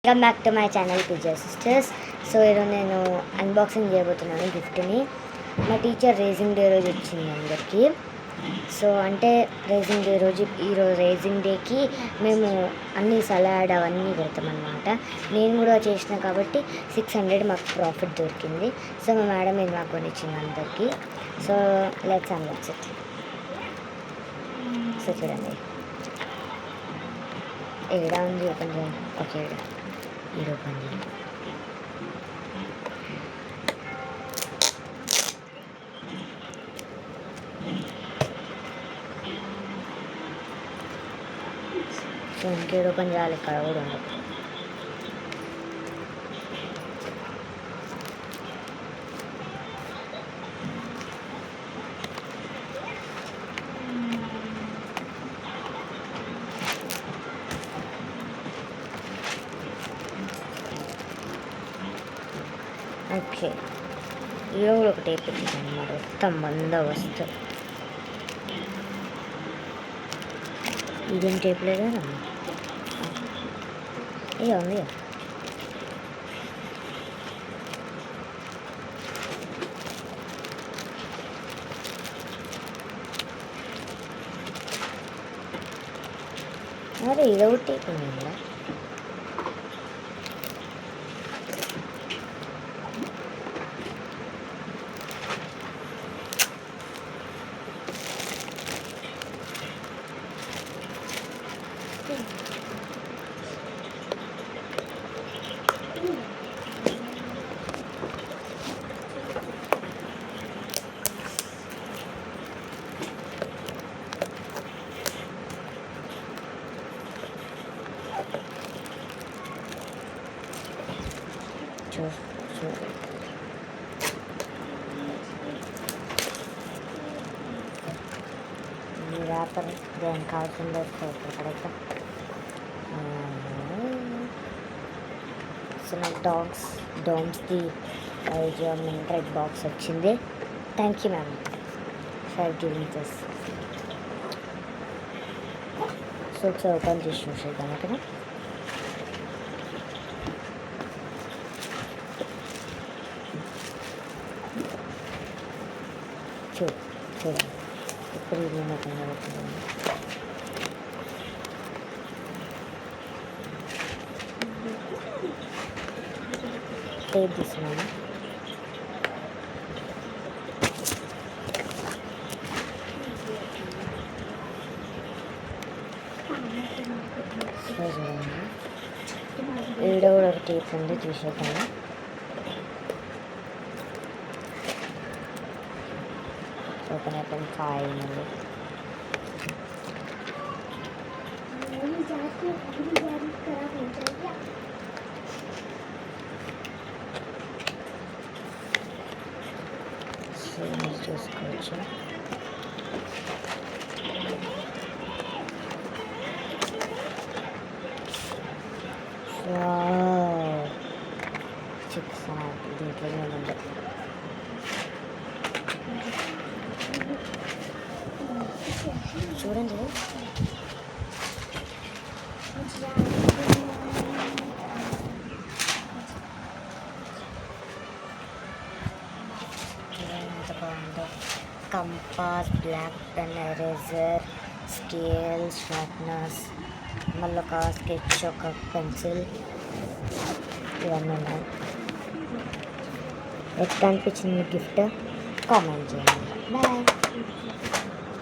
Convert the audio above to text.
Welcome back to my channel pizza sisters. So ఈరోజు నేను unboxing చేయబోతున్నాను గిఫ్ట్ని. మా టీచర్ రేజింగ్ డే రోజు ఇచ్చింది అందరికీ. సో అంటే రేజింగ్ డే రోజు ఈరోజు రేజింగ్ డేకి మేము అన్ని సలాడ్ అవన్నీ పెడతామన్నమాట. నేను కూడా చేసిన కాబట్టి 600 మాకు ప్రాఫిట్ దొరికింది. సో మా మేడం ఇది మాకు కొనిచ్చింది అందరికీ. So let's unbox it. So చూడండి ఏడా ఉంది, ఓపెన్ చేయండి. ఓకే ఇది ఓపెన్ చేయండి. సో ఇంకేడు ఓపెన్ చేయాలి, ఇక్కడ కూడా ఉండదు. ఓకే ఇదో కూడా ఒక టేప్ పెట్టింది మొత్తం బందోబస్తు. ఇదేం టేప్ లేదా ఏ ఉంది. అరే ఇదో ఒకటి టేప్ ఉంది కదా. ఈ ర్యాపర్ దేనికి కావాల్సిందో ఇక్కడైతే. సో నాకు డామ్స్ది రెడ్ బాక్స్ వచ్చింది. Thank you ma'am for giving this. So ఒకసారి ఓపెన్ చేసి చూసేద్దాం. ఓకేనా, చూడండి ఇప్పుడు ఇది ఓపెన్ అవుతుంది. టేప్ తీసుకున్నాను. చూడండి ఈడ కూడా ఒక టేప్ ఉంది, తీసేద్దాము. ఓపెన్ అయిపోయింది ఫైనల్లీ. మీరు చూసుకోవచ్చు. చిప్స్ దీంట్లో ఉంది. చూడండి ఎంత బాగుందో. Compass, black pen, eraser, scale, sharpeners, మళ్ళీ ఒక స్కెచ్, ఒక పెన్సిల్, ఇవన్నీ ఉన్నాయి. ఎట్లా అనిపించింది గిఫ్ట్ కామెంట్ చేయండి. బాయ్.